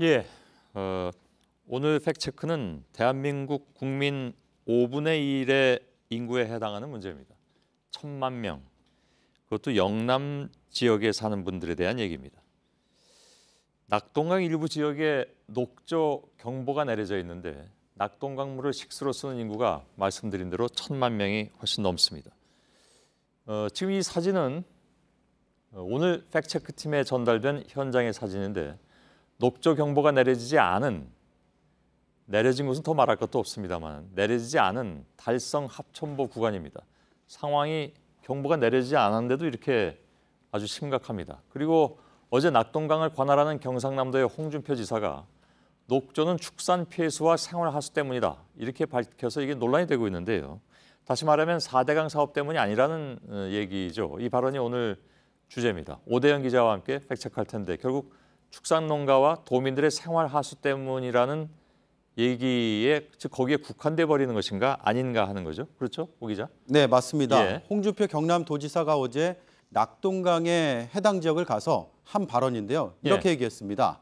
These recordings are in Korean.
예, 오늘 팩트체크는 대한민국 국민 5분의 1의 인구에 해당하는 문제입니다. 1,000만 명, 그것도 영남 지역에 사는 분들에 대한 얘기입니다. 낙동강 일부 지역에 녹조 경보가 내려져 있는데 낙동강물을 식수로 쓰는 인구가 말씀드린 대로 1,000만 명이 훨씬 넘습니다. 지금 이 사진은 오늘 팩트체크팀에 전달된 현장의 사진인데 녹조 경보가 내려진 곳은 더 말할 것도 없습니다만 내려지지 않은 달성 합천보 구간입니다. 상황이 경보가 내려지지 않았는데도 이렇게 아주 심각합니다. 그리고 어제 낙동강을 관할하는 경상남도의 홍준표 지사가 녹조는 축산 폐수와 생활 하수 때문이다 이렇게 밝혀서 이게 논란이 되고 있는데요. 다시 말하면 4대강 사업 때문이 아니라는 얘기죠. 이 발언이 오늘 주제입니다. 오대영 기자와 함께 팩트체크할 텐데 결국 축산 농가와 도민들의 생활 하수 때문이라는 얘기에 즉 거기에 국한돼 버리는 것인가 아닌가 하는 거죠. 그렇죠, 오 기자? 네, 맞습니다. 예. 홍준표 경남도지사가 어제 낙동강의 해당 지역을 가서 한 발언인데요. 이렇게 예. 얘기했습니다.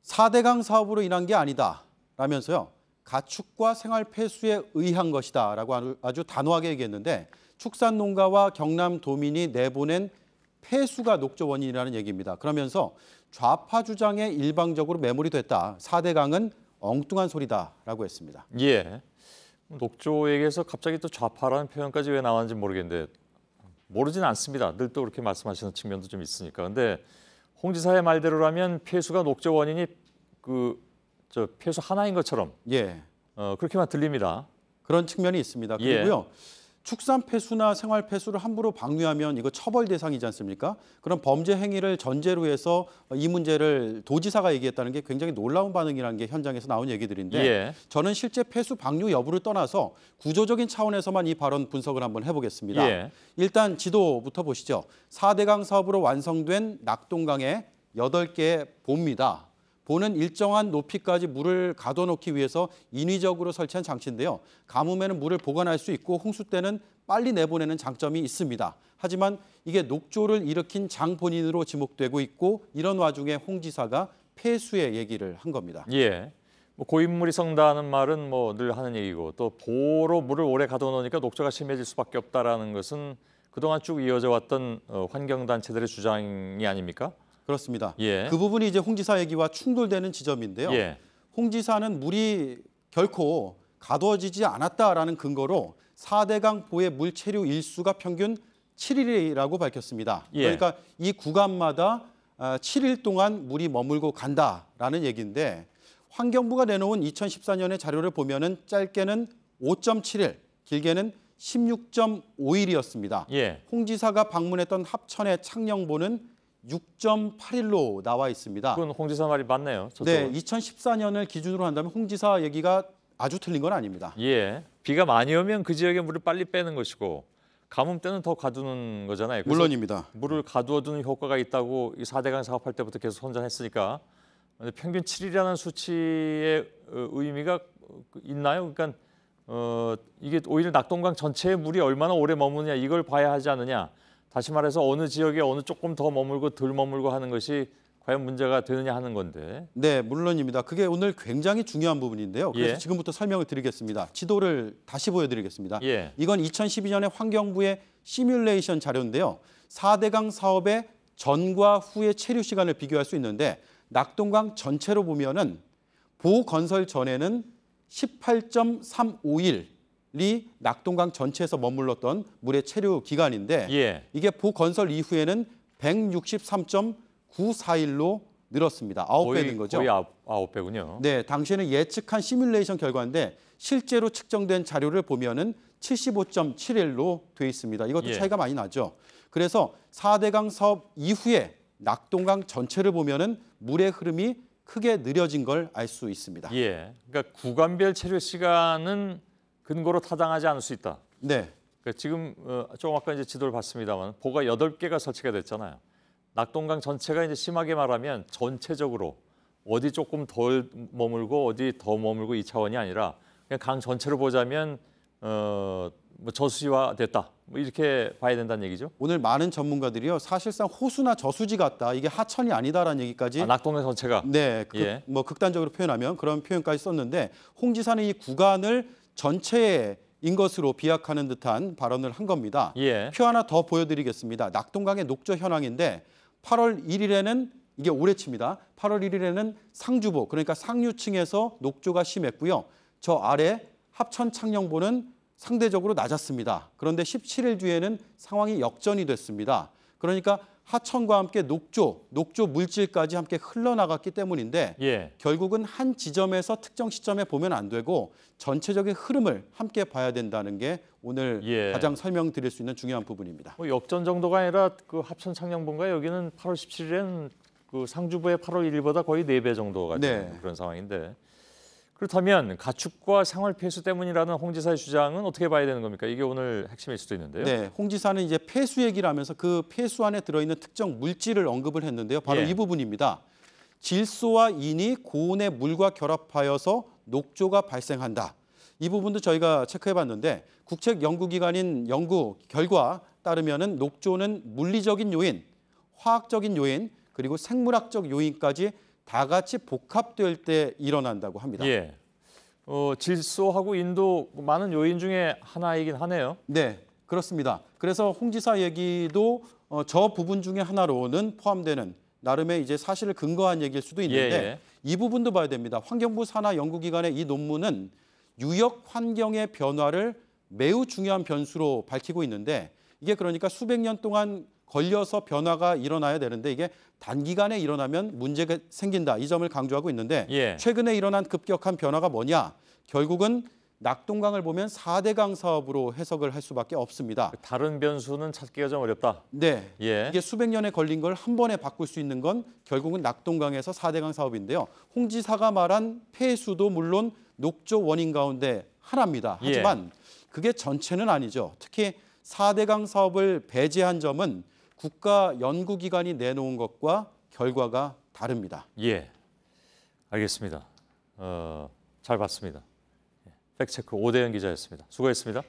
4대강 사업으로 인한 게 아니다 라면서요. 가축과 생활 폐수에 의한 것이다 라고 아주 단호하게 얘기했는데 축산농가와 경남도민이 내보낸 폐수가 녹조 원인이라는 얘기입니다. 그러면서 좌파 주장에 일방적으로 매몰이 됐다. 4대강은 엉뚱한 소리다라고 했습니다. 예. 녹조 얘기해서 갑자기 또 좌파라는 표현까지 왜 나왔는지 모르겠는데 모르진 않습니다. 늘 또 그렇게 말씀하시는 측면도 좀 있으니까. 근데 홍 지사의 말대로라면 폐수가 녹조 원인이 폐수 하나인 것처럼 예. 그렇게만 들립니다. 그런 측면이 있습니다. 예. 그리고요. 축산 폐수나 생활 폐수를 함부로 방류하면 이거 처벌 대상이지 않습니까? 그런 범죄 행위를 전제로 해서 이 문제를 도지사가 얘기했다는 게 굉장히 놀라운 반응이라는 게 현장에서 나온 얘기들인데 예. 저는 실제 폐수 방류 여부를 떠나서 구조적인 차원에서만 이 발언 분석을 한번 해보겠습니다. 예. 일단 지도부터 보시죠. 4대강 사업으로 완성된 낙동강에 8개의 보입니다. 보는 일정한 높이까지 물을 가둬놓기 위해서 인위적으로 설치한 장치인데요. 가뭄에는 물을 보관할 수 있고 홍수 때는 빨리 내보내는 장점이 있습니다. 하지만 이게 녹조를 일으킨 장 본인으로 지목되고 있고 이런 와중에 홍 지사가 폐수의 얘기를 한 겁니다. 예. 고인물이 성다는 말은 늘 하는 얘기고 또 보로 물을 오래 가둬놓으니까 녹조가 심해질 수밖에 없다라는 것은 그동안 쭉 이어져 왔던 환경단체들의 주장이 아닙니까? 그렇습니다. 예. 그 부분이 이제 홍 지사 얘기와 충돌되는 지점인데요. 예. 홍 지사는 물이 결코 가둬지지 않았다라는 근거로 4대강 보의 물 체류 일수가 평균 7일이라고 밝혔습니다. 예. 그러니까 이 구간마다 7일 동안 물이 머물고 간다라는 얘기인데 환경부가 내놓은 2014년의 자료를 보면은 짧게는 5.7일, 길게는 16.5일이었습니다. 예. 홍 지사가 방문했던 합천의 창녕보는 6.8일로 나와 있습니다. 그건 홍 지사 말이 맞네요. 네, 2014년을 기준으로 한다면 홍 지사 얘기가 아주 틀린 건 아닙니다. 예. 비가 많이 오면 그 지역의 물을 빨리 빼는 것이고 가뭄 때는 더 가두는 거잖아요. 그래서 물론입니다. 물을 가두어두는 효과가 있다고 이 4대강 사업할 때부터 계속 선전했으니까 평균 7일이라는 수치의 의미가 있나요? 그러니까 이게 오히려 낙동강 전체의 물이 얼마나 오래 머무느냐 이걸 봐야 하지 않느냐. 다시 말해서 어느 지역에 어느 조금 더 머물고 덜 머물고 하는 것이 과연 문제가 되느냐 하는 건데. 네, 물론입니다. 그게 오늘 굉장히 중요한 부분인데요. 그래서 예. 지금부터 설명을 드리겠습니다. 지도를 다시 보여드리겠습니다. 예. 이건 2012년에 환경부의 시뮬레이션 자료인데요. 4대강 사업의 전과 후의 체류 시간을 비교할 수 있는데 낙동강 전체로 보면은 보건설 전에는 18.35일 이 낙동강 전체에서 머물렀던 물의 체류 기간인데 예. 이게 보건설 이후에는 163.94일로 늘었습니다. 9배 는 거죠. 거의 9배군요. 네, 당시에는 예측한 시뮬레이션 결과인데 실제로 측정된 자료를 보면은 75.7일로 돼 있습니다. 이것도 예. 차이가 많이 나죠. 그래서 4대강 사업 이후에 낙동강 전체를 보면은 물의 흐름이 크게 느려진 걸 알 수 있습니다. 예. 그러니까 구간별 체류 시간은 근거로 타당하지 않을 수 있다. 네. 그러니까 지금 조금 아까 이제 지도를 봤습니다만 보가 8개가 설치가 됐잖아요. 낙동강 전체가 이제 심하게 말하면 전체적으로 어디 조금 덜 머물고 어디 더 머물고 2차원이 아니라 그냥 강 전체로 보자면 저수지화 됐다. 뭐 이렇게 봐야 된다는 얘기죠. 오늘 많은 전문가들이요. 사실상 호수나 저수지 같다. 이게 하천이 아니다라는 얘기까지 낙동강 전체가. 네, 예. 뭐 극단적으로 표현하면 그런 표현까지 썼는데 홍 지사는 이 구간을 전체인 것으로 비약하는 듯한 발언을 한 겁니다. 예. 표 하나 더 보여드리겠습니다. 낙동강의 녹조 현황인데 8월 1일에는 이게 올해치입니다. 8월 1일에는 상주보 그러니까 상류층에서 녹조가 심했고요. 저 아래 합천 창녕보는 상대적으로 낮았습니다. 그런데 17일 뒤에는 상황이 역전이 됐습니다. 그러니까 하천과 함께 녹조 물질까지 함께 흘러나갔기 때문인데 예. 결국은 한 지점에서 특정 시점에 보면 안 되고 전체적인 흐름을 함께 봐야 된다는 게 오늘 예. 가장 설명드릴 수 있는 중요한 부분입니다. 뭐 역전 정도가 아니라 그 합천 창녕본가 여기는 8월 17일엔 그 상주보의 8월 1일보다 거의 4배 정도가 되는 네. 그런 상황인데 그렇다면 가축과 생활 폐수 때문이라는 홍 지사의 주장은 어떻게 봐야 되는 겁니까? 이게 오늘 핵심일 수도 있는데요. 네, 홍 지사는 이제 폐수 얘기를 하면서 그 폐수 안에 들어있는 특정 물질을 언급을 했는데요. 바로 예. 이 부분입니다. 질소와 인이 고온의 물과 결합하여서 녹조가 발생한다. 이 부분도 저희가 체크해봤는데 국책연구기관인 연구 결과 따르면은 녹조는 물리적인 요인, 화학적인 요인, 그리고 생물학적 요인까지 다 같이 복합될 때 일어난다고 합니다. 예. 질소하고 인도 많은 요인 중에 하나이긴 하네요. 네, 그렇습니다. 그래서 홍 지사 얘기도 저 부분 중에 하나로는 포함되는 나름의 이제 사실을 근거한 얘기일 수도 있는데 예. 이 부분도 봐야 됩니다. 환경부 산하 연구기관의 이 논문은 유역 환경의 변화를 매우 중요한 변수로 밝히고 있는데 이게 그러니까 수백 년 동안 걸려서 변화가 일어나야 되는데 이게 단기간에 일어나면 문제가 생긴다. 이 점을 강조하고 있는데 예. 최근에 일어난 급격한 변화가 뭐냐? 결국은 낙동강을 보면 4대강 사업으로 해석을 할 수밖에 없습니다. 다른 변수는 찾기가 좀 어렵다. 네, 예. 이게 수백 년에 걸린 걸 한 번에 바꿀 수 있는 건 결국은 낙동강에서 4대강 사업인데요. 홍 지사가 말한 폐수도 물론 녹조 원인 가운데 하나입니다. 하지만 그게 전체는 아니죠. 특히 4대강 사업을 배제한 점은 국가 연구기관이 내놓은 것과 결과가 다릅니다. 예. 알겠습니다. 잘 봤습니다. 팩트체크 오대현 기자였습니다. 수고했습니다.